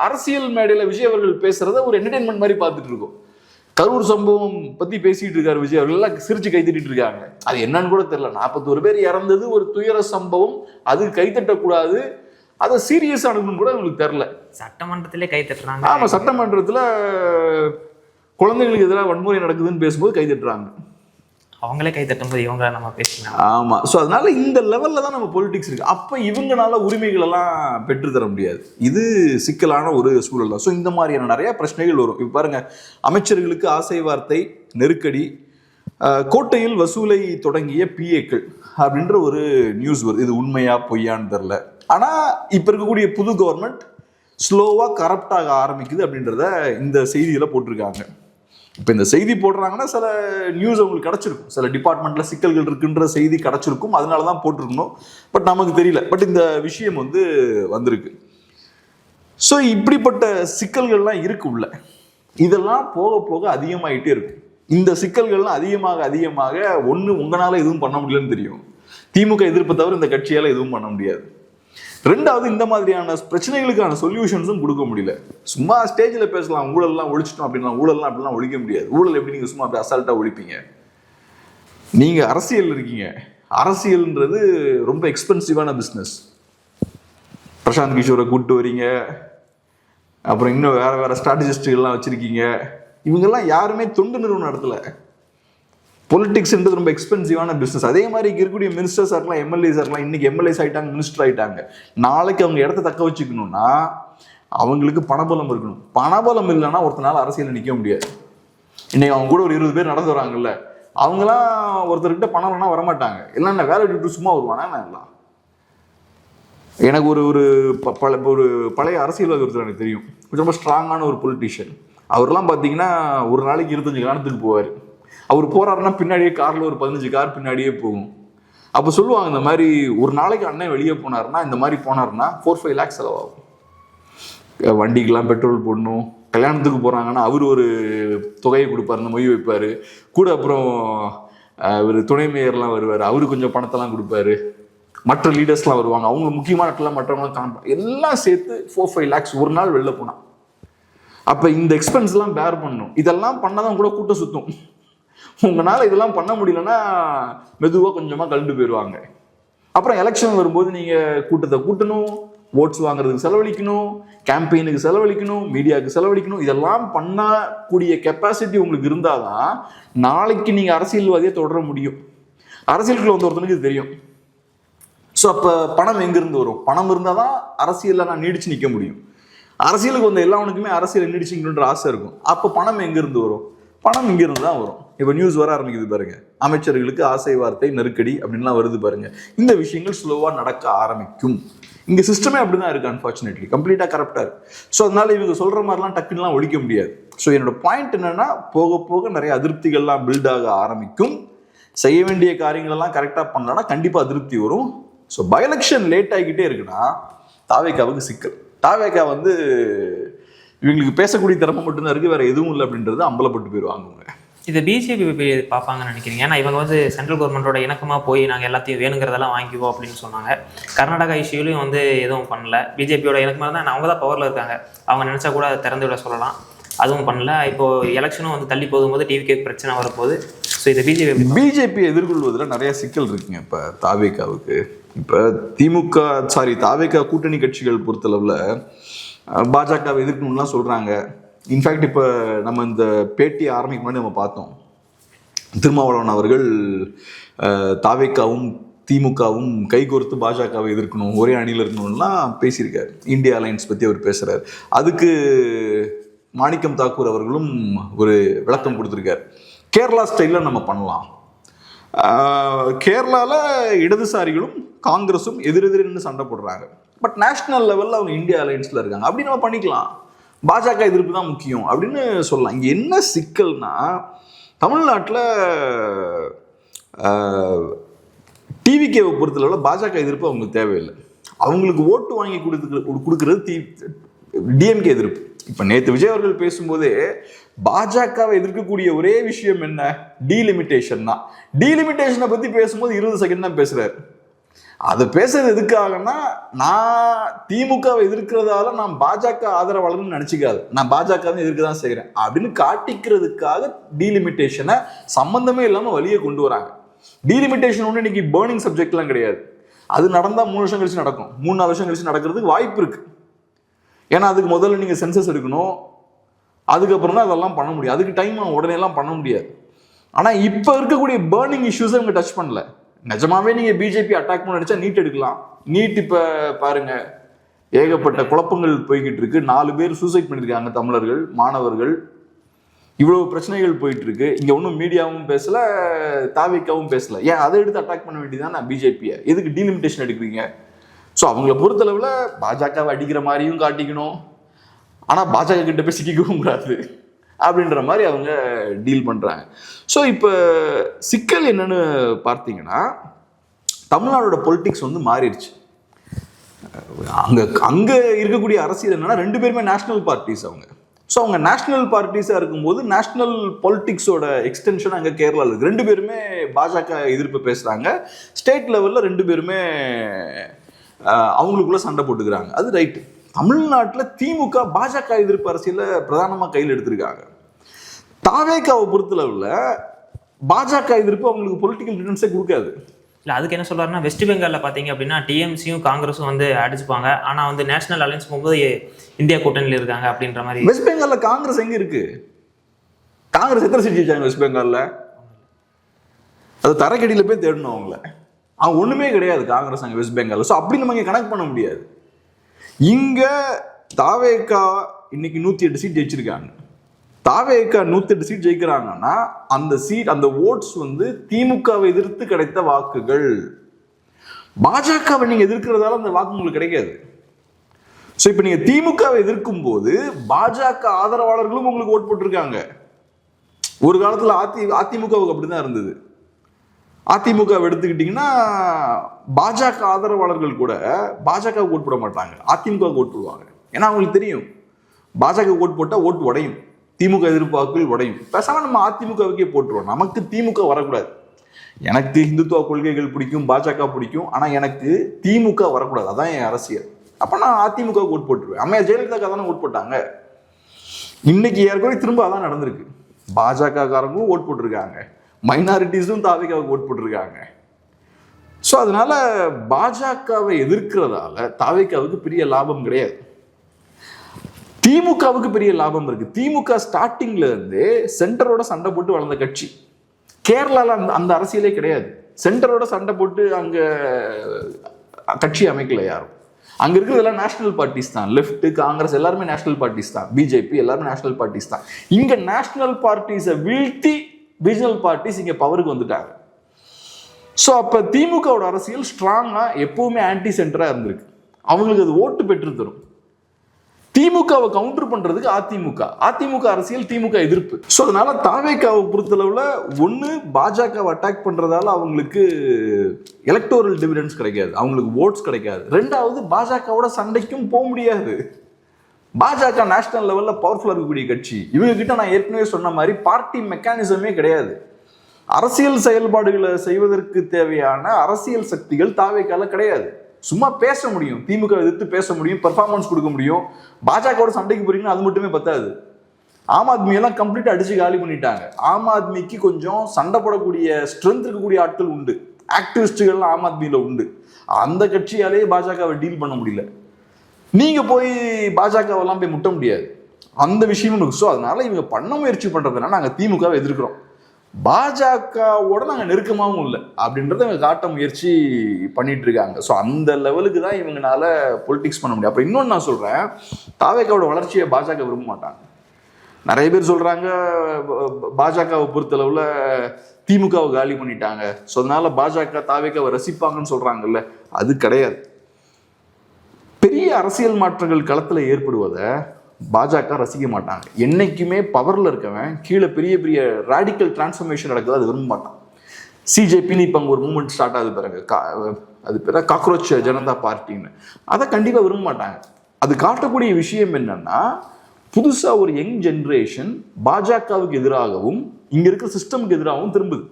அரசியல் மேடையில விஜய் அவர்கள் பேசுறத ஒரு என்டர்டைன்மெண்ட் மாதிரி பார்த்துட்டு இருக்கோம். கரூர் சம்பவம் பத்தி பேசிட்டு இருக்காரு விஜய் அவர்கள், எல்லாம் சிரிச்சு கைத்தட்டிட்டு இருக்காங்க. அது என்னன்னு கூட தெரியல. 41 பேர் இறந்தது ஒரு துயர சம்பவம், அது கைத்தட்டக்கூடாது, அதை சீரியஸா அணுகணும் கூட உங்களுக்கு தெரியல. சட்டமன்றத்திலே கைத்தட்டுறாங்க. ஆமா, சட்டமன்றத்துல குழந்தைகளுக்கு எதிராக வன்முறை நடக்குதுன்னு பேசும்போது கைத்தட்டுறாங்க. அவங்களே கைத்தட்டும் போது இவங்க நம்ம பேசினா. ஆமா. ஸோ அதனால இந்த லெவல்ல தான் நம்ம பொலிட்டிக்ஸ் இருக்கு. அப்ப இவங்கனால உரிமைகள் எல்லாம் பெற்று தர முடியாது. இது சிக்கலான ஒரு சூழல் தான். ஸோ இந்த மாதிரியான நிறைய பிரச்சனைகள் வரும். இப்ப பாருங்க, அமைச்சர்களுக்கு ஆசை வார்த்தை, நெருக்கடி, கோட்டையில் வசூலை தொடங்கிய பிஏக்கள் அப்படின்ற ஒரு நியூஸ் வருது. இது உண்மையா பொய்யான்னு தெரியல. ஆனா இப்ப இருக்கக்கூடிய புது கவர்மெண்ட் ஸ்லோவா கரப்ட் ஆக ஆரம்பிக்குது அப்படின்றத இந்த செய்தியில போட்டிருக்காங்க. இப்போ இந்த செய்தி போடுறாங்கன்னா சில நியூஸ் அவங்களுக்கு கிடைச்சிருக்கும், சில டிபார்ட்மெண்ட்ல சிக்கல்கள் இருக்குன்ற செய்தி கிடைச்சிருக்கும், அதனால தான் போட்டிருக்கணும். பட் நமக்கு தெரியல. பட் இந்த விஷயம் வந்து வந்திருக்கு. ஸோ இப்படிப்பட்ட சிக்கல்கள்லாம் இருக்கு உள்ள. இதெல்லாம் போக போக அதிகமாயிட்டே இருக்கும். இந்த சிக்கல்கள்லாம் அதிகமாக அதிகமாக ஒன்று உங்களால எதுவும் பண்ண முடியலன்னு தெரியும். திமுக எதிர்ப்பை தவிர இந்த கட்சியால எதுவும் பண்ண முடியாது. ரெண்டாவது, இந்த மாதிரியான பிரச்சனைகளுக்கான சொல்யூஷன்ஸும் கொடுக்க முடியல. சும்மா ஸ்டேஜில் பேசலாம், ஊழல்லாம் ஒழிச்சிட்டோம் அப்படின்னா, ஊழல்லாம் அப்படிலாம் ஒழிக்க முடியாது. ஊழல் எப்படி நீங்கள் சும்மா அப்படி அசால்ட்டாக ஒழிப்பீங்க? நீங்கள் அரசியல் இருக்கீங்க, அரசியல்ன்றது ரொம்ப எக்ஸ்பென்சிவான பிஸ்னஸ். பிரசாந்த் கிஷோரை கூப்பிட்டு வரீங்க, அப்புறம் இன்னும் வேற வேற ஸ்ட்ராட்டஜிஸ்டுகள்லாம் வச்சிருக்கீங்க. இவங்கெல்லாம் யாருமே தொண்டு நிறுவனம் நடத்தல. பொலிட்டிக்ஸ்ன்றது ரொம்ப எக்ஸ்பென்சிவான பிஸ்னஸ். அதே மாதிரி இருக்கக்கூடிய மினிஸ்டர்ஸாக இருக்கலாம், எம்எல்ஏஸாக இருக்கலாம். இன்னைக்கு எம்எல்ஏஸ் ஆகிட்டாங்க, மினிஸ்டர் ஆகிட்டாங்க. நாளைக்கு அவங்க இடத்த தக்க வச்சுக்கணும்னா அவங்களுக்கு பணபலம் இருக்கணும். பணபலம் இல்லைன்னா ஒருத்தனால அரசியல் நிற்க முடியாது. இன்னைக்கு அவங்க கூட ஒரு 20 பேர் நடந்து வராங்கல்ல, அவங்களாம் ஒருத்தர்கிட்ட பணம் இல்லைன்னா வரமாட்டாங்க. இல்லைன்னா வேலை விட்டு சும்மா வருவானா? எல்லாம் எனக்கு ஒரு பழைய அரசியல்வாதி ஒருத்தர் எனக்கு தெரியும், ரொம்ப ஸ்ட்ராங்கான ஒரு பொலிட்டிஷியன். அவர்லாம் பார்த்தீங்கன்னா ஒரு நாளைக்கு 25 கிராமத்துக்கு போவார். அவர் போறாருன்னா பின்னாடியே காரில் ஒரு 15 கார் பின்னாடியே போகும். அப்போ சொல்லுவாங்க, இந்த மாதிரி ஒரு நாளைக்கு அண்ணன் வெளியே போனாருன்னா, இந்த மாதிரி போனாருன்னா 4-5 லேக்ஸ் செலவாகும். வண்டிக்கெல்லாம் பெட்ரோல் போடணும். கல்யாணத்துக்கு போகிறாங்கன்னா அவர் ஒரு தொகையை கொடுப்பாரு, இந்த மொய் வைப்பார் கூட. அப்புறம் ஒரு துணை மேயர்லாம் வருவார், அவரு கொஞ்சம் பணத்தெல்லாம் கொடுப்பாரு. மற்ற லீடர்ஸ்லாம் வருவாங்க, அவங்க முக்கியமான இடத்துல மற்றவங்களாம் காணப்பா, எல்லாம் சேர்த்து 4-5 லேக்ஸ் ஒரு நாள் வெளில போனான். அப்போ இந்த எக்ஸ்பென்ஸ்லாம் பேர் பண்ணணும். இதெல்லாம் பண்ணாதான் கூட கூட்டம் சுற்றும். உங்களால் இதெல்லாம் பண்ண முடியலன்னா மெதுவாக கொஞ்சமாக கழண்டு போயிடுவாங்க. அப்புறம் எலெக்ஷன் வரும்போது நீங்கள் கூட்டத்தை கூட்டணும், ஓட்ஸ் வாங்குறதுக்கு செலவழிக்கணும், கேம்பெயினுக்கு செலவழிக்கணும், மீடியாவுக்கு செலவழிக்கணும். இதெல்லாம் பண்ணக்கூடிய கெப்பாசிட்டி உங்களுக்கு இருந்தால் தான் நாளைக்கு நீங்கள் அரசியல்வாதியை தொடர முடியும். அரசியலுக்குள்ள வந்து ஒருத்தனுக்கு இது தெரியும். ஸோ அப்போ பணம் எங்கேருந்து வரும்? பணம் இருந்தால் தான் அரசியலில் நான் நீடிச்சு நிற்க முடியும். அரசியலுக்கு வந்து எல்லாவனுக்குமே அரசியலை நீடிச்சுக்கணுன்ற ஆசை இருக்கும். அப்போ பணம் எங்கேருந்து வரும்? பணம் இங்கிருந்து தான் வரும். இப்போ நியூஸ் வர ஆரம்பிக்குது பாருங்க, அமைச்சர்களுக்கு ஆசை வார்த்தை நெருக்கடி அப்படின்லாம் வருது பாருங்க. இந்த விஷயங்கள் ஸ்லோவாக நடக்க ஆரம்பிக்கும். இங்கே சிஸ்டமே அப்படி தான் இருக்குது, அன்ஃபார்ச்சுனேட்லி கம்ப்ளீட்டாக கரெக்டாக இருக்குது. ஸோ அதனால இவங்க சொல்கிற மாதிரிலாம் டக்குன்னுலாம் ஒழிக்க முடியாது. ஸோ என்னோட பாயிண்ட் என்னன்னா, போக போக நிறைய அதிருப்திகள்லாம் பில்ட் ஆக ஆரம்பிக்கும். செய்ய வேண்டிய காரியங்களெல்லாம் கரெக்டாக பண்ணலன்னா கண்டிப்பாக அதிருப்தி வரும். ஸோ பை எலெக்ஷன் லேட் ஆகிக்கிட்டே இருக்குன்னா தாவேக்காவுக்கு சிக்கல். தாவேக்கா வந்து இவங்களுக்கு பேசக்கூடிய திறமை மட்டும்தான் இருக்குது, வேற எதுவும் இல்லை அப்படின்றது அம்பலப்பட்டு போயிடுவாங்க. இதை பிஜேபி பார்ப்பாங்கன்னு நினைக்கிறீங்க? ஏன்னா இவங்க வந்து சென்ட்ரல் கவர்மெண்ட்டோட இணக்கமாக போய் நாங்கள் எல்லாத்தையும் வேணுங்கிறதெல்லாம் வாங்கிக்குவோம் அப்படின்னு சொன்னாங்க. கர்நாடகா இஷ்யூலையும் வந்து எதுவும் பண்ணல. பிஜேபியோட இணக்கமாக தான், அவங்க தான் பவரில் இருக்காங்க, அவங்க நினச்சா கூட அதை திறந்து விட சொல்லலாம், அதுவும் பண்ணல. இப்போது எலெக்ஷனும் வந்து தள்ளி போகும்போது டிவிகே பிரச்சனை வரப்போகுது. ஸோ இதை பிஜேபி எதிர்கொள்வதில் நிறைய சிக்கல் இருக்குங்க. இப்போ தாவேக்காவுக்கு இப்போ தாவேக்கா கூட்டணி கட்சிகள் பொறுத்தளவில் பாஜகவை எதிர்க்கணும்லாம் சொல்கிறாங்க. இன்ஃபேக்ட் இப்போ நம்ம இந்த பேட்டி ஆரம்பிக்கும் முன்னாடி நம்ம பார்த்தோம், திருமாவளவன் அவர்கள் தாவேக்காவும் திமுகவும் கைகோர்த்து பாஜகவை எதிர்க்கணும், ஒரே அணியில் இருக்கணும்லாம் பேசியிருக்காரு. இந்தியா அலையன்ஸ் பற்றி அவர் பேசுகிறார். அதுக்கு மாணிக்கம் தாக்கூர் அவர்களும் ஒரு விளக்கம் கொடுத்துருக்கார். கேரளா ஸ்டைலில் நம்ம பண்ணலாம். கேரளாவில் இடதுசாரிகளும் காங்கிரஸும் எதிரெதிர்னு சண்டை போடுறாங்க. பட் நேஷனல் லெவலில் அவங்க இந்தியா அலையன்ஸில் இருக்காங்க, அப்படி நம்ம பண்ணிக்கலாம். பாஜக எதிர்ப்பு தான் முக்கியம் அப்படின்னு சொல்லலாம். இங்கே என்ன சிக்கல்னா, தமிழ்நாட்டில் டிவிகேவை பொறுத்தளவில் பாஜக எதிர்ப்பு அவங்களுக்கு தேவையில்லை. அவங்களுக்கு ஓட்டு வாங்கி கொடுக்கறது டிஎம்கே எதிர்ப்பு. இப்போ நேற்று விஜய் அவர்கள் பேசும்போதே பாஜகவை எதிர்க்கக்கூடிய ஒரே விஷயம் என்ன? டீலிமிட்டேஷன் தான். டீலிமிட்டேஷனை பற்றி பேசும்போது 20 செகண்ட் தான் பேசுகிறார். அதை பேசுறது எதுக்காகனா, நான் திமுகவை எதிர்க்கிறதால நான் பாஜக ஆதரவாளர்னு நினச்சிக்காது, நான் பாஜகவை எதிர்க்க தான் செய்கிறேன் அப்படின்னு காட்டிக்கிறதுக்காக டீலிமிட்டேஷனை சம்மந்தமே இல்லாமல் வழியை கொண்டு வராங்க. டீலிமிட்டேஷன் ஒன்று இன்னைக்கு பேர்னிங் சப்ஜெக்ட்லாம் கிடையாது. அது நடந்தால் 3 வருஷம் கழிச்சு நடக்கும், 3-4 வருஷம் கழிச்சு நடக்கிறதுக்கு வாய்ப்பு இருக்குது. ஏன்னா அதுக்கு முதல்ல நீங்கள் சென்சஸ் எடுக்கணும், அதுக்கப்புறம் தான் அதெல்லாம் பண்ண முடியும். அதுக்கு டைம் உடனே எல்லாம் பண்ண முடியாது. ஆனால் இப்போ இருக்கக்கூடிய பேர்னிங் இஷ்யூஸை இவங்க டச் பண்ணல. நிஜமாவே நீங்கள் பிஜேபி அட்டாக் பண்ண நினச்சா நீட் எடுக்கலாம். நீட் இப்போ பாருங்க, ஏகப்பட்ட குழப்பங்கள் போய்கிட்டு இருக்கு. 4 பேர் சூசைட் பண்ணியிருக்காங்க, தமிழர்கள் மாணவர்கள். இவ்வளவு பிரச்சனைகள் போயிட்டு இருக்கு. இங்க ஒன்றும் மீடியாவும் பேசல, தாவேக்காவும் பேசல. ஏன் அதை எடுத்து அட்டாக் பண்ண வேண்டியதான் நான் பிஜேபியை எதுக்கு டீலிமிட்டேஷன் எடுக்கிறீங்க? ஸோ அவங்கள பொறுத்தளவில் பாஜகவை அடிக்கிற மாதிரியும் காட்டிக்கணும், ஆனால் பாஜக கிட்ட போய் சிக்கவும் கூடாது அப்படின்ற மாதிரி அவங்க டீல் பண்ணுறாங்க. ஸோ இப்போ சிக்கல் என்னன்னு பார்த்தீங்கன்னா, தமிழ்நாடோட பொலிட்டிக்ஸ் வந்து மாறிடுச்சு. அங்கே இருக்கக்கூடிய அரசியல் என்னன்னா, 2 பேருமே நேஷனல் பார்ட்டிஸ் அவங்க. ஸோ அவங்க நேஷனல் பார்ட்டிஸாக இருக்கும்போது நேஷனல் பொலிட்டிக்ஸோட எக்ஸ்டென்ஷன் அங்கே கேரளாவில் இருக்குது. 2 பேருமே பாஜக எதிர்ப்பு பேசுகிறாங்க. ஸ்டேட் லெவலில் 2 பேருமே அவங்களுக்குள்ள சண்டை போட்டுக்கிறாங்க. அது ரைட்டு. தமிழ்நாட்டில் திமுக பாஜக எதிர்ப்பு அரசியலை பிரதானமாக கையில் எடுத்திருக்காங்க. தாவேகாவை பொறுத்தளவில் பாஜக எதிர்ப்பு அவங்களுக்கு பொலிட்டிக்கல் ரிட்டர்ன்ஸே கொடுக்காது. இல்லை, அதுக்கு என்ன சொல்றாருன்னா, வெஸ்ட் பெங்காலில் பார்த்தீங்க அப்படின்னா டிஎம்சியும் காங்கிரஸும் வந்து அடிச்சுப்பாங்க. ஆனால் வந்து நேஷனல் அலையன்ஸ் போகும்போது இந்தியா கூட்டணியில் இருக்காங்க அப்படின்ற மாதிரி. வெஸ்ட் பெங்காலில் காங்கிரஸ் எங்கே இருக்கு? காங்கிரஸ் எத்தனை சீட் ஜெயிச்சாங்க வெஸ்ட் பெங்காலில்? அது தரக்கடியில் போய் தேடணும் அவங்கள. அவங்க ஒன்றுமே கிடையாது காங்கிரஸ் அங்கே வெஸ்ட் பெங்காலில். ஸோ அப்படி நம்ம இங்கே கனெக்ட் பண்ண முடியாது. இங்கே தாவேகா இன்னைக்கு 108 சீட் ஜெயிச்சிருக்காங்க. தாவேகா 108 சீட் ஜெயிக்கிறாங்கன்னா அந்த சீட், அந்த ஓட்ஸ் வந்து திமுகவை எதிர்த்து கிடைத்த வாக்குகள். பாஜகவை நீங்க எதிர்க்கிறதால அந்த வாக்கு உங்களுக்கு கிடைக்காது. ஸோ இப்போ நீங்க திமுகவை எதிர்க்கும் போது பாஜக ஆதரவாளர்களும் உங்களுக்கு ஓட் போட்டிருக்காங்க. ஒரு காலத்தில் அதிமுகவுக்கு அப்படிதான் இருந்தது. அதிமுக எடுத்துக்கிட்டீங்கன்னா பாஜக ஆதரவாளர்கள் கூட பாஜக ஓட் போட மாட்டாங்க, அதிமுக ஓட் போடுவாங்க. ஏன்னா அவங்களுக்கு தெரியும் பாஜக ஓட் போட்டால் ஓட்டு உடையும், திமுக எதிர்ப்பாக்கள் உடையும். பேசாம நம்ம அதிமுகவுக்கே போட்டுருவோம், நமக்கு திமுக வரக்கூடாது. எனக்கு இந்துத்துவ கொள்கைகள் பிடிக்கும், பாஜக பிடிக்கும், ஆனால் எனக்கு திமுக வரக்கூடாது, அதான் என் அரசியல். அப்போ நான் அதிமுக ஓட் போட்டுருவேன். அம்மையார் ஜெயலலிதாக்காக தானே ஓட் போட்டாங்க. இன்னைக்கு ஏற்கனவே திரும்ப அதான் நடந்திருக்கு. பாஜக காரங்களும் ஓட் போட்டிருக்காங்க, மைனாரிட்டிஸும் தாவேகாவுக்கு ஓட் போட்டிருக்காங்க. ஸோ அதனால பாஜகவை எதிர்க்கிறதால தாவேகாவுக்கு பெரிய லாபம் கிடையாது, திமுகவுக்கு பெரிய லாபம் இருக்கு. திமுக ஸ்டார்டிங்ல இருந்து சென்டரோட சண்டை போட்டு வளர்ந்த கட்சி. கேரளால அந்த அரசியலே கிடையாது. சென்டரோட சண்டை போட்டு அங்க கட்சி அமைக்கல யாரும். அங்க இருக்கிறதெல்லாம் நேஷனல் பார்ட்டிஸ் தான். லெஃப்ட், காங்கிரஸ் எல்லாருமே நேஷனல் பார்ட்டிஸ் தான். பிஜேபி எல்லாருமே நேஷனல் பார்ட்டிஸ் தான். இங்க நேஷனல் பார்ட்டிஸை வீழ்த்தி ரீஜனல் பார்ட்டிஸ் இங்க பவருக்கு வந்துட்டாங்க. ஸோ அப்ப திமுகவோட அரசியல் ஸ்ட்ராங்கா எப்பவுமே ஆன்டி சென்டரா இருந்திருக்கு. அவங்களுக்கு அது ஓட்டு பெற்று தரும். திமுகவை கவுண்டர் பண்றதுக்கு அதிமுக அரசியல், திமுக எதிர்ப்பு. ஸோ அதனால தாவேகாவை பொறுத்தளவுல ஒன்று பாஜகவை அட்டாக் பண்றதால அவங்களுக்கு எலக்டோரல் டிவிடெண்ட்ஸ் கிடைக்காது, அவங்களுக்கு ஓட்ஸ் கிடைக்காது. ரெண்டாவது பாஜகவோட சண்டைக்கும் போக முடியாது. பாஜக நேஷனல் லெவல்ல பவர்ஃபுல்லா இருக்கக்கூடிய கட்சி. இவங்க கிட்ட நான் ஏற்கனவே சொன்ன மாதிரி பார்ட்டி மெக்கானிசமே கிடையாது. அரசியல் செயல்பாடுகளை செய்வதற்கு தேவையான அரசியல் சக்திகள் தாவேகால கிடையாது. சும்மா பேச முடியும், திமுக எதிர்த்து பேச முடியும், பெர்ஃபார்மன்ஸ் கொடுக்க முடியும். பாஜகவோட சண்டைக்கு போறீங்கன்னா அது மட்டுமே பத்தாது. ஆம் ஆத்மி எல்லாம் கம்ப்ளீட்டா அடிச்சு காலி பண்ணிட்டாங்க. ஆம் ஆத்மிக்கு கொஞ்சம் சண்டை போடக்கூடிய ஸ்ட்ரென்த் இருக்கக்கூடிய ஆட்கள் உண்டு, ஆக்டிவிஸ்டுகள்லாம் ஆம் ஆத்மியில உண்டு. அந்த கட்சியாலேயே பாஜகவை டீல் பண்ண முடியல. நீங்க போய் பாஜகவெல்லாம் போய் முட்ட முடியாது, அந்த விஷயமும் இருக்கு. ஸோ அதனால இவங்க பண்ண முயற்சி பண்றதுனால நாங்கள் திமுகவை எதிர்க்கிறோம், பாஜகவோட நாங்கள் நெருக்கமாகவும் இல்லை அப்படின்றத இவங்க காட்ட முயற்சி பண்ணிட்டு இருக்காங்க. ஸோ அந்த லெவலுக்கு தான் இவங்கனால பொலிட்டிக்ஸ் பண்ண முடியும். அப்புறம் இன்னொன்று நான் சொல்றேன், தாவேகாவோட வளர்ச்சியை பாஜக விரும்ப மாட்டாங்க. நிறைய பேர் சொல்றாங்க பாஜகவை பொறுத்தளவுல திமுகவை காலி பண்ணிட்டாங்க, ஸோ அதனால பாஜக தாவேகாவை ரசிப்பாங்கன்னு சொல்றாங்கல்ல, அது கிடையாது. பெரிய அரசியல் மாற்றங்கள் களத்தில் ஏற்படுவதை பாஜக ரசிக்க மாட்டாங்க. என்னைக்குமே பவர்ல இருக்கவன் கீழே பெரிய பெரிய ராடிக்கல் டிரான்ஸ்ஃபர்மேஷன் நடக்குது, அது விரும்ப மாட்டான். சிஜேபின்னு இப்போ அங்கே ஒரு மூவ்மெண்ட் ஸ்டார்ட் ஆகுது பாருங்க, அது பேர் காக்ரோச் ஜனதா பார்ட்டின்னு, அதை கண்டிப்பாக விரும்ப மாட்டாங்க. அது காட்டக்கூடிய விஷயம் என்னன்னா, புதுசாக ஒரு யங் ஜென்ரேஷன் பாஜகவுக்கு எதிராகவும் இங்க இருக்கிற சிஸ்டமுக்கு எதிராகவும் திரும்புது.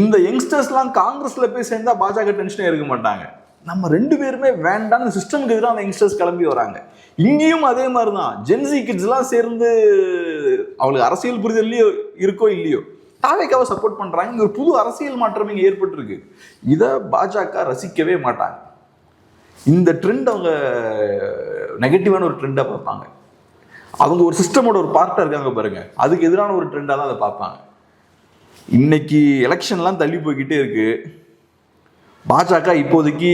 இந்த யங்ஸ்டர்ஸ்லாம் காங்கிரஸ்ல போய் சேர்ந்தா பாஜக டென்ஷனே இருக்க மாட்டாங்க. நம்ம 2 பேருமே வேண்டாம் சிஸ்டமுக்கு எதிராக அந்த யங்ஸ்டர்ஸ் கிளம்பி வராங்க. இங்கேயும் அதே மாதிரி தான். ஜென்சி கிட்ஸ்லாம் சேர்ந்து அவங்களுக்கு அரசியல் புரிதல்லையோ இருக்கோ இல்லையோ தாவேகாவை சப்போர்ட் பண்றாங்க. இங்க ஒரு புது அரசியல் மாற்றம் இங்க ஏற்பட்டிருக்கு. இதை பாஜக ரசிக்கவே மாட்டாங்க. இந்த ட்ரெண்ட் அவங்க நெகட்டிவான ஒரு ட்ரெண்டா பார்ப்பாங்க. அவங்க ஒரு சிஸ்டமோட ஒரு பார்ட்டா இருக்காங்க பாருங்க, அதுக்கு எதிரான ஒரு ட்ரெண்டா தான் அதை பார்ப்பாங்க. இன்னைக்கு எலெக்ஷன்லாம் தள்ளி போய்கிட்டே இருக்கு. பாஜக இப்போதைக்கு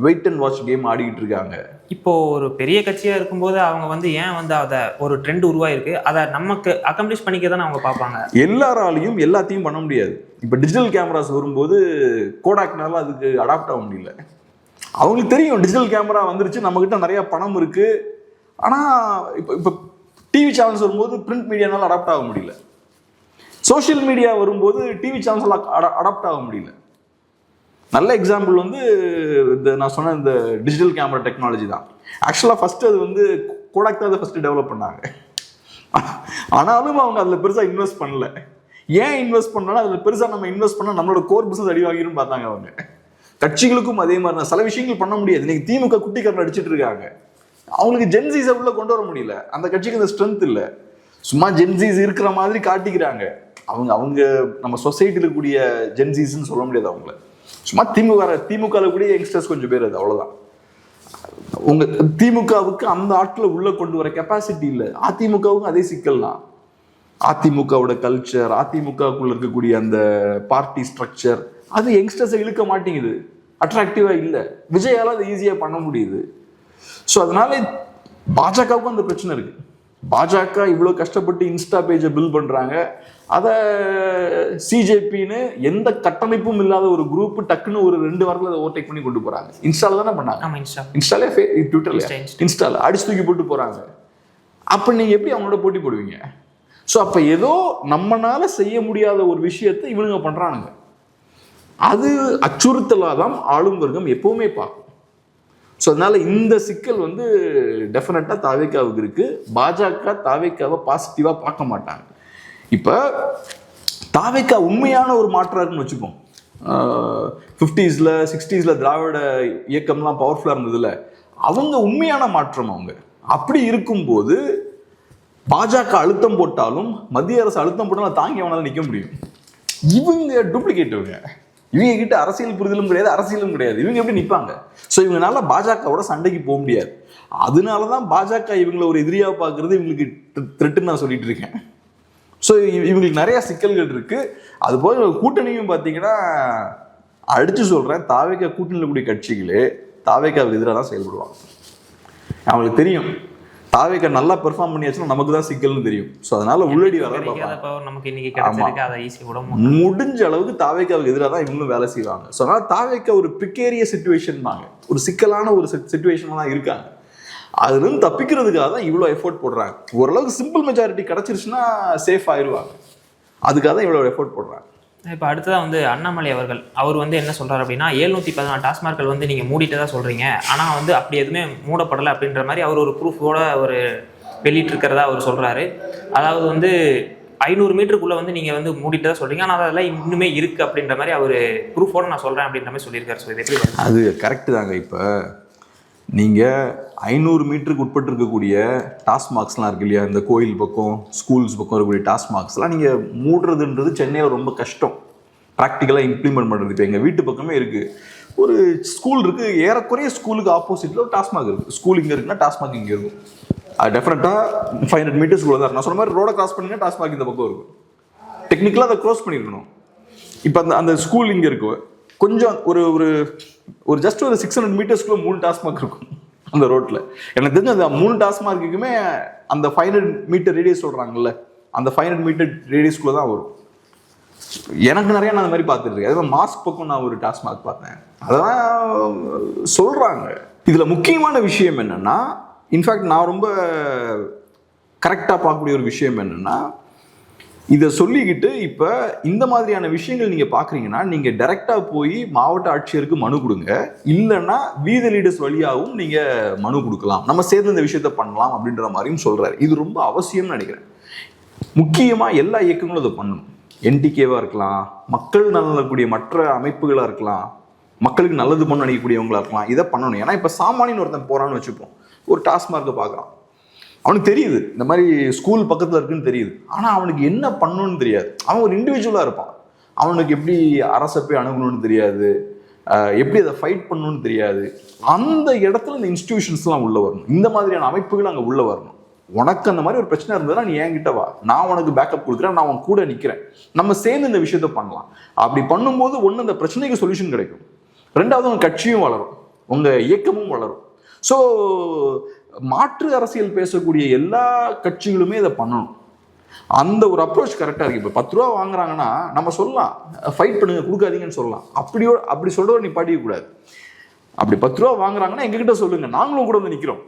வெயிட் அண்ட் வாட்ச் கேம் ஆடிக்கிட்டு இருக்காங்க. இப்போ ஒரு பெரிய கட்சியா இருக்கும்போது அவங்க வந்து ஏன் வந்து அதை ஒரு ட்ரெண்ட் உருவாயிருக்கு, அதை நமக்கு அக்கம்ப்ளிஷ் பண்ணிக்க தானே அவங்க பார்ப்பாங்க. எல்லாராலையும் எல்லாத்தையும் பண்ண முடியாது. இப்போ டிஜிட்டல் கேமராஸ் வரும்போது கோடாக்னால அதுக்கு அடாப்ட் ஆக முடியல. அவங்களுக்கு தெரியும் டிஜிட்டல் கேமரா வந்துருச்சு, நம்மகிட்ட நிறைய பணம் இருக்கு. ஆனால் இப்போ டிவி சேனல்ஸ் வரும்போது பிரிண்ட் மீடியானால அடாப்ட் ஆக முடியல. சோஷியல் மீடியா வரும்போது டிவி சேனல்ஸ் அடாப்ட் ஆக முடியல. நல்ல எக்ஸாம்பிள் வந்து இந்த நான் சொன்ன இந்த டிஜிட்டல் கேமரா டெக்னாலஜி தான். ஆக்சுவலாக ஃபர்ஸ்ட் அது வந்து கோடாக் தான் அதை ஃபர்ஸ்ட் டெவலப் பண்ணாங்க. ஆனாலும் அவங்க அதில் பெருசாக இன்வெஸ்ட் பண்ணல. ஏன் இன்வெஸ்ட் பண்ணாலும் அதில் பெருசாக நம்ம இன்வெஸ்ட் பண்ணால் நம்மளோட கோர் பிசினஸ் அடி வாங்கிடும் பார்த்தாங்க அவங்க. கட்சிகளுக்கும் அதே மாதிரி தான் சில விஷயங்கள் பண்ண முடியாது. இன்னைக்கு திமுக குட்டிக்கரணை அடிச்சுட்டு இருக்காங்க. அவங்களுக்கு ஜென்சிஸை உள்ள கொண்டு வர முடியல. அந்த கட்சிக்கு அந்த ஸ்ட்ரென்த் இல்லை. சும்மா ஜென்சிஸ் இருக்கிற மாதிரி காட்டிக்கிறாங்க. அவங்க நம்ம சொசைட்டியில் இருக்கக்கூடிய ஜென்சிஸ்ன்னு சொல்ல முடியாது அவங்கள. சும்மா திமுக கூடிய யங்ஸ்டர்ஸ் கொஞ்சம் பேர், அது அவ்வளோதான். உங்க திமுகவுக்கு அந்த ஆட்களை உள்ள கொண்டு வர கெப்பாசிட்டி இல்லை. அதிமுகவுக்கும் அதே சிக்கல் தான். அதிமுகவோட கல்ச்சர், அதிமுகக்குள்ள இருக்கக்கூடிய அந்த பார்ட்டி ஸ்ட்ரக்சர், அது யங்ஸ்டர்ஸை இழுக்க மாட்டேங்குது, அட்ராக்டிவா இல்லை. விஜயால அதை ஈஸியா பண்ண முடியுது. ஸோ அதனால பாஜகவுக்கும் அந்த பிரச்சனை இருக்கு. பாஜக இவ்வளோ கஷ்டப்பட்டு இன்ஸ்டா பேஜை பில்ட் பண்றாங்க. அதை சிஜேபின்னு எந்த கட்டமைப்பும் இல்லாத ஒரு குரூப் டக்குன்னு ஒரு 2 வாரத்தில் அதை ஓவர்டேக் பண்ணி கொண்டு போறாங்க. இன்ஸ்டால தானே பண்ணாங்க, இன்ஸ்டாலே ட்விட்டர்ல இன்ஸ்டால அடிச்சு தூக்கி போட்டு போறாங்க. அப்ப நீங்க எப்படி அவங்களோட போட்டி போடுவீங்க? ஸோ அப்ப ஏதோ நம்மளால செய்ய முடியாத ஒரு விஷயத்தை இவனுங்க பண்றானுங்க. அது அச்சுறுத்தலாதான் ஆளும் வர்க்கம் எப்பவுமே பார்க்கும். ஸோ அதனால இந்த சிக்கல் வந்து டெஃபினட்டா தாவேக்காவுக்கு இருக்கு. பாஜக தாவேக்காவை பாசிட்டிவா பார்க்க மாட்டாங்க. இப்ப தாவேக்கா உண்மையான ஒரு மாற்றம் இருக்குன்னு வச்சுப்போம். 50s 60s திராவிட இயக்கம்லாம் பவர்ஃபுல்லா இருந்ததுல, அவங்க உண்மையான மாற்றம். அவங்க அப்படி இருக்கும்போது பாஜக அழுத்தம் போட்டாலும், மத்திய அரசு அழுத்தம் போட்டாலும் தாங்கி அவனால நிற்க முடியும். இவங்க டூப்ளிகேட். இவங்க கிட்ட அரசியல் புரிதலும் கிடையாது, அரசியலும் கிடையாது. இவங்க எப்படி நிற்பாங்க? ஸோ இவங்களால பாஜகவோட சண்டைக்கு போக முடியாது. அதனாலதான் பாஜக இவங்களை ஒரு எதிரியா பார்க்கறது இவங்களுக்கு த்ரெட்டுன்னு நான் சொல்லிட்டு இருக்கேன். ஸோ இவங்களுக்கு நிறைய சிக்கல்கள் இருக்கு. அது போல கூட்டணியும் பார்த்தீங்கன்னா, அடிச்சு சொல்றேன், தாவேக்கா கூட்டணியில் கூடிய கட்சிகளே தாவேக்காவுக்கு எதிராக தான் செயல்படுவாங்க. அவங்களுக்கு தெரியும் தாவேக்கா நல்லா பெர்ஃபார்ம் பண்ணியாச்சுன்னா நமக்கு தான் சிக்கல்னு தெரியும். ஸோ அதனால உள்ளடி வர முடிஞ்ச அளவுக்கு தாவேக்காவுக்கு எதிராக தான் இவங்களும் வேலை செய்வாங்க. ஸோ அதனால தாவேக்கா ஒரு பிரிகேரிய சிச்சுவேஷன் தாங்க, ஒரு சிக்கலான ஒரு சிச்சுவேஷன் தான் இருக்காங்க. அதுல இருந்து தப்பிக்கிறதுக்காக தான் இவ்வளோ எஃபோர்ட் போடுறாங்க. ஓரளவுக்கு சிம்பிள் மெஜாரிட்டி கிடைச்சிருச்சுன்னா சேஃப் ஆயிடுவாங்க. அதுக்காக தான் இவ்வளோ எஃபோர்ட் போடுறாங்க. இப்போ அடுத்ததான் வந்து அண்ணாமலை அவர்கள் அவர் வந்து என்ன சொல்றாரு அப்படின்னா, 714 டாஸ்மார்க்கள் வந்து நீங்க மூடிட்டு தான் சொல்றீங்க, ஆனா வந்து அப்படி எதுவுமே மூடப்படலை அப்படின்ற மாதிரி அவர் ஒரு ப்ரூஃபோட ஒரு வெளியிட்டு இருக்கிறதா அவர் சொல்றாரு. அதாவது வந்து 500 மீட்டருக்குள்ள வந்து நீங்க வந்து மூடிட்டு தான் சொல்றீங்க, ஆனால் அதெல்லாம் இன்னுமே இருக்கு அப்படின்ற மாதிரி அவர் ப்ரூஃபோட நான் சொல்றேன் அப்படின்ற மாதிரி சொல்லியிருக்காரு. ஸோ இது எப்படி? அது கரெக்டு தாங்க. இப்போ நீங்கள் 500 மீட்டருக்கு உட்பட்டு இருக்கக்கூடிய டாஸ்மார்க்ஸ்லாம் இருக்கு இல்லையா, இந்த கோயில் பக்கம் ஸ்கூல்ஸ் பக்கம் இருக்கக்கூடிய டாஸ்மார்க்ஸ்லாம் நீங்கள் மூடுறதுன்றது சென்னையில் ரொம்ப கஷ்டம் ப்ராக்டிக்கலாக இம்ப்ளிமெண்ட் பண்ணுறது. இப்போ எங்கள் வீட்டு பக்கமே இருக்குது, ஒரு ஸ்கூல் இருக்குது, ஏறக்குறைய ஸ்கூலுக்கு ஆப்போசிட்டில் ஒரு டாஸ்மாக் இருக்குது. ஸ்கூல் இங்கே இருக்குன்னா டாஸ்மாக் இங்கே இருக்கும். அது டெஃபினட்டாக 500 மீட்டர்ஸ்குள்ள தான். நான் சொன்ன மாதிரி ரோடை கிராஸ் பண்ணிங்கன்னா டாஸ்மாக் இந்த பக்கம் இருக்கும். டெக்னிக்கலாக அதை க்ளோஸ் பண்ணியிருக்கணும். இப்போ அந்த ஸ்கூல் இங்கே இருக்கும், கொஞ்சம் ஒரு ஜஸ்ட் ஒரு 600 மீட்டர்ஸ்க்குள்ள 3 டாஸ்மாக் இருக்கும் அந்த ரோட்ல. எனக்கு தெரிஞ்ச அந்த 3 டாஸ்மார்க்குமே அந்த 500 மீட்டர் ரேடியஸ் சொல்றாங்கல்ல, அந்த 500 மீட்டர் ரேடியஸ்க்குள்ள தான் வரும். எனக்கு நிறைய நான் அந்த மாதிரி பார்த்துருக்கேன். அதே மாஸ்க் பக்கம் நான் ஒரு டாஸ்மாக் பார்த்தேன். அதெல்லாம் சொல்றாங்க. இதுல முக்கியமான விஷயம் என்னன்னா, இன்ஃபேக்ட் நான் ரொம்ப கரெக்டா பார்க்கக்கூடிய ஒரு விஷயம் என்னன்னா, இதை சொல்லிக்கிட்டு இப்போ இந்த மாதிரியான விஷயங்கள் நீங்கள் பார்க்குறீங்கன்னா, நீங்கள் டைரெக்டாக போய் மாவட்ட ஆட்சியருக்கு மனு கொடுங்க, இல்லைன்னா வீதி லீடர்ஸ் வழியாகவும் நீங்கள் மனு கொடுக்கலாம், நம்ம சேர்ந்து இந்த விஷயத்த பண்ணலாம் அப்படின்ற மாதிரியும் சொல்கிறாரு. இது ரொம்ப அவசியம்னு நினைக்கிறேன். முக்கியமாக எல்லா இயக்கங்களும் அதை பண்ணணும். என்டிகேவாக இருக்கலாம், மக்கள் நலனக்கூடிய மற்ற அமைப்புகளாக இருக்கலாம், மக்களுக்கு நல்லது பண்ண நினைக்கக்கூடியவங்களாக இருக்கலாம், இதை பண்ணணும். ஏன்னா இப்போ சாமானியன் ஒருத்தன் போகிறான்னு வச்சுப்போம், ஒரு டாஸ்மார்க்கை பார்க்குறான், அவனுக்கு தெரியுது இந்த மாதிரி ஸ்கூல் பக்கத்தில் இருக்குன்னு தெரியுது, ஆனால் அவனுக்கு என்ன பண்ணணும்னு தெரியாது. அவன் ஒரு இண்டிவிஜுவலாக இருப்பான். அவனுக்கு எப்படி அரசை போய் அணுகணும்னு தெரியாது, எப்படி அதை ஃபைட் பண்ணணும்னு தெரியாது. அந்த இடத்துல இந்த இன்ஸ்டிடியூஷன்ஸ்லாம் உள்ளே வரணும், இந்த மாதிரியான அமைப்புகள் அங்கே உள்ளே வரணும். உனக்கு அந்த மாதிரி ஒரு பிரச்சனை இருந்ததுன்னா நீ என்கிட்ட வா, நான் உனக்கு பேக்கப் கொடுக்குறேன், நான் உன் கூட நிற்கிறேன், நம்ம சேர்ந்து இந்த விஷயத்த பண்ணலாம். அப்படி பண்ணும்போது ஒன்று அந்த பிரச்சனைக்கு சொல்யூஷன் கிடைக்கும், ரெண்டாவது உங்கள் கட்சியும் வளரும், உங்கள் இயக்கமும் வளரும். ஸோ மாற்று அரசியல் பேசக்கூடிய எல்லா கட்சிகளுமே இதை பண்ணணும். அந்த ஒரு அப்ரோச் கரெக்டாக இருக்கு. இப்போ 10 ரூபா வாங்குறாங்கன்னா நம்ம சொல்லலாம், ஃபைட் பண்ணுங்க, கொடுக்காதீங்கன்னு சொல்லலாம். அப்படி சொல்ற நீ பாடிக்கக்கூடாது. அப்படி 10 ரூபா வாங்குறாங்கன்னா எங்ககிட்ட சொல்லுங்க, நாங்களும் கூட வந்து நிற்கிறோம்,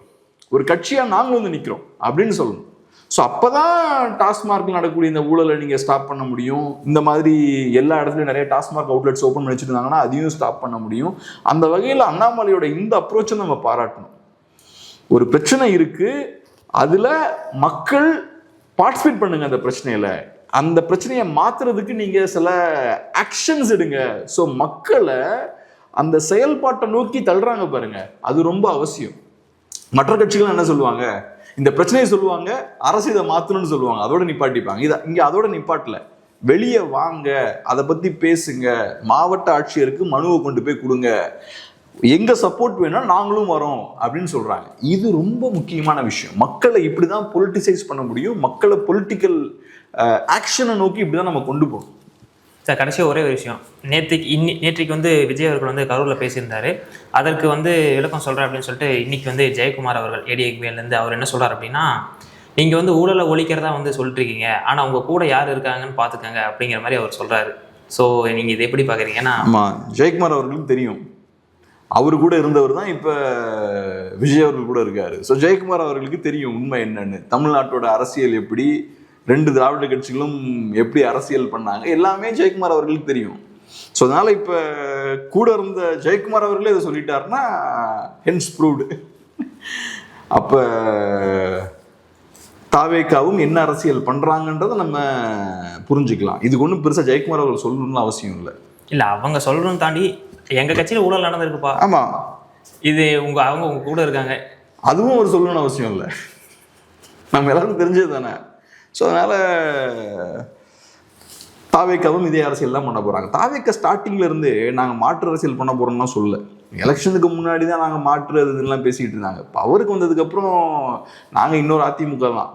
ஒரு கட்சியாக நாங்களும் வந்து நிற்கிறோம் அப்படின்னு சொல்லணும். ஸோ அப்போதான் டாஸ்மார்க்கில் நடக்கக்கூடிய இந்த ஊழலை நீங்கள் ஸ்டாப் பண்ண முடியும். இந்த மாதிரி எல்லா இடத்துலையும் நிறைய டாஸ்மார்க் அவுட்லெட்ஸ் ஓப்பன் பண்ணி வச்சுருந்தாங்கன்னா அதையும் ஸ்டாப் பண்ண முடியும். அந்த வகையில் அண்ணாமலையோட இந்த அப்ரோச்சை நம்ம பாராட்டணும். ஒரு பிரச்சனை இருக்கு, அதுல மக்கள் பார்ட்டிசிபேட் பண்ணுங்க அந்த பிரச்சனையில. அந்த பிரச்சனையை மாத்துறதுக்கு நீங்க சில ஆக்ஷன்ஸ் எடுங்க. ஸோ மக்களை அந்த செயல்பாட்டை நோக்கி தள்ளுறாங்க பாருங்க, அது ரொம்ப அவசியம். மற்ற கட்சிகள் என்ன சொல்லுவாங்க, இந்த பிரச்சனையை சொல்லுவாங்க, அரசு இதை மாத்தணும்னு சொல்லுவாங்க, அதோட நிப்பாட்டிப்பாங்க. இங்க அதோட நிப்பாட்டல, வெளியே வாங்க, அதை பத்தி பேசுங்க, மாவட்ட ஆட்சியருக்கு மனுவை கொண்டு போய் கொடுங்க, எங்க சப்போர்ட் வேணா நாங்களும் வரோம் அப்படின்னு சொல்றாங்க. இது ரொம்ப முக்கியமான விஷயம். மக்களை இப்படிதான் பொலிட்டிசைஸ் பண்ண முடியும். மக்களை பொலிட்டிக்கல் ஆக்ஷனை நோக்கி இப்படிதான் நம்ம கொண்டு போகணும். சார் கடைசியாக ஒரே ஒரு விஷயம், நேற்றைக்கு வந்து விஜய் அவர்கள் வந்து கரூரில் பேசியிருந்தாரு. அதற்கு வந்து விளக்கம் சொல்கிறேன் அப்படின்னு சொல்லிட்டு இன்னைக்கு வந்து ஜெயக்குமார் அவர்கள் ஏடிஎக்பிஎல்லேருந்து அவர் என்ன சொல்கிறார் அப்படின்னா, நீங்கள் வந்து ஊழலை ஒழிக்கிறதா வந்து சொல்லிட்டு இருக்கீங்க, ஆனால் அவங்க கூட யார் இருக்காங்கன்னு பார்த்துக்கங்க அப்படிங்கிற மாதிரி அவர் சொல்கிறாரு. ஸோ நீங்கள் இதை எப்படி பார்க்குறீங்க? ஏன்னா ஆமாம், ஜெயக்குமார் அவர்களுக்கு தெரியும், அவரு கூட இருந்தவர் தான் இப்போ விஜய் அவர்கள் கூட இருக்காரு. ஸோ ஜெயக்குமார் அவர்களுக்கு தெரியும் உண்மை என்னன்னு, தமிழ்நாட்டோட அரசியல் எப்படி, 2 திராவிட கட்சிகளும் எப்படி அரசியல் பண்ணாங்க, எல்லாமே ஜெயக்குமார் அவர்களுக்கு தெரியும். ஸோ அதனால இப்போ கூட இருந்த ஜெயக்குமார் அவர்களே இதை சொல்லிட்டாருன்னா ஹென்ஸ் ப்ரூவ்டு. அப்போ தாவேக்காவும் என்ன அரசியல் பண்றாங்கன்றதை நம்ம புரிஞ்சுக்கலாம். இதுக்கு ஒன்றும் பெருசாக ஜெயக்குமார் அவர்கள் சொல்லணும்னு அவசியம் இல்லை. இல்லை, அவங்க சொல்லணும்னு தாண்டி எங்கள் கட்சியில் ஊழல் நடந்திருக்குப்பா, ஆமாம், இது அவங்க உங்க கூட இருக்காங்க, அதுவும் அவர் சொல்லணும்னு அவசியம் இல்லை. நம்ம எல்லாருக்கும் தெரிஞ்சது தானே. ஸோ அதனால தாவேக்காவும் இதே அரசியல் தான் பண்ண போறாங்க. தாவேக்கா ஸ்டார்டிங்ல இருந்து நாங்கள் மாற்று அரசியல் பண்ண போறோம்னா சொல்ல, எலெக்ஷனுக்கு முன்னாடி தான் நாங்கள் மாற்று இதெல்லாம் பேசிட்டு இருந்தாங்க. இப்போ அவருக்கு வந்ததுக்கப்புறம் நாங்கள் இன்னொரு அதிமுக தான்,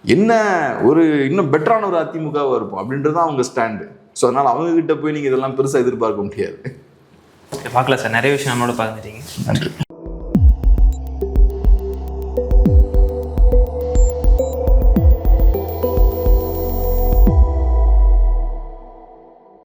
என்ன ஒரு இன்னும் பெட்டரான ஒரு அதிமுகவாக இருப்போம் அப்படின்றது தான் அவங்க ஸ்டாண்டு. ஸோ அதனால் அவங்ககிட்ட போய் நீங்கள் இதெல்லாம் பெருசாக எதிர்பார்க்க முடியாது. பார்க்கல சார், நிறைய விஷயம் நம்மளோட பார்த்துட்டீங்க. நன்றி.